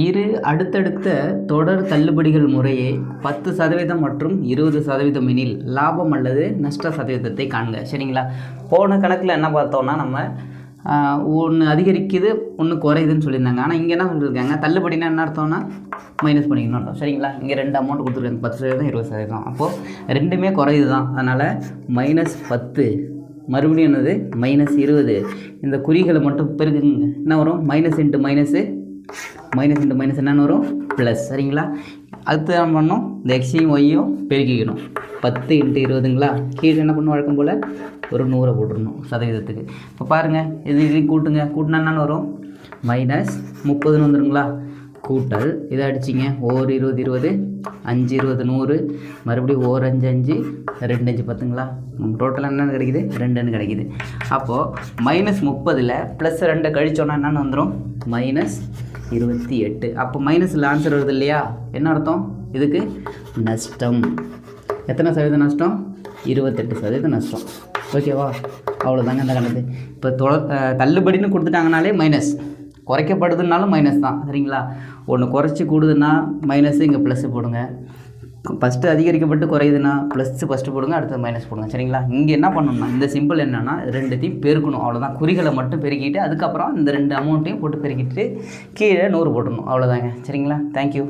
இரு அடுத்தடுத்த தொடர் தள்ளுபடிகள் முறையே 10% மற்றும் 20% எனில் லாபம் அல்லது நஷ்ட சதவீதத்தை காண்க. சரிங்களா? போன கணக்கில் என்ன பார்த்தோம்னா நம்ம ஒன்று அதிகரிக்குது ஒன்று குறையுதுன்னு சொல்லியிருந்தாங்க. ஆனால் இங்கே என்ன சொல்லியிருக்காங்க, தள்ளுபடினா என்ன அர்த்தம்னா மைனஸ் பண்ணிக்கணும் அர்த்தம். சரிங்களா? இங்கே 2 அமௌண்ட் கொடுத்துருக்காங்க, 10% 20%. அப்போது ரெண்டுமே குறையுது தான். அதனால் -10 மறுபடியும் என்னது -20. இந்த குறிகளை மட்டும் பெருக்குங்க. என்ன வரும்? மைனஸ் இன்ட்டு மைனஸ் என்னென்னு வரும்? ப்ளஸ். சரிங்களா? அடுத்து என்ன பண்ணணும், இந்த எக்ஸையும் ஒய்யும் பெருக்கிக்கணும். 10 × 20ங்களா? கீழே என்ன பண்ணணும், வழக்கம் போல் ஒரு 100 போட்டுடணும் சதவீதத்துக்கு. இப்போ பாருங்கள், இது கூட்டுங்க. கூட்டினா என்னென்னு வரும்? -30ன்னு வந்துடுங்களா? கூட்டல் இதை அடிச்சிங்க, 1 20 20, 5 20 100, மறுபடியும் 1 5 5, 2 5 10ங்களா? டோட்டலாக என்னென்னு கிடைக்குது? 2ன்னு கிடைக்குது. அப்போது -30ல் +2 கழிச்சோன்னா என்னென்னு வந்துடும்? -28. அப்போ மைனஸில் ஆன்சர் வருது இல்லையா? என்ன அர்த்தம்? இதுக்கு நஷ்டம். எத்தனை சதவீதம் நஷ்டம்? 28% நஷ்டம். ஓகேவா? அவ்வளோதாங்க இந்த கணக்கு. இப்போ தள்ளுபடின்னு கொடுத்துட்டாங்கனாலே மைனஸ், குறைக்கப்படுதுனாலும் மைனஸ் தான். சரிங்களா? ஒன்று குறைச்சி கூடுதுன்னா மைனஸு, இங்கே ப்ளஸ்ஸு போடுங்க. ஃபஸ்ட்டு அதிகரிக்கப்பட்டு குறையுதுன்னா ப்ளஸ்ஸு ஃபஸ்ட்டு போடுங்க, அடுத்து மைனஸ் போடுங்க. சரிங்களா? இங்கே என்ன பண்ணணும்னா, இந்த சிம்பிள் என்னென்னா ரெண்டுத்தையும் பெருக்கணும். அவ்வளோதான். குறிகளை மட்டும் பெருக்கிட்டு அதுக்கப்புறம் இந்த 2 அமௌண்ட்டையும் போட்டு பெருக்கிட்டு கீழே 100 போட்டுடணும். அவ்வளோதாங்க. சரிங்களா? தேங்க்யூ.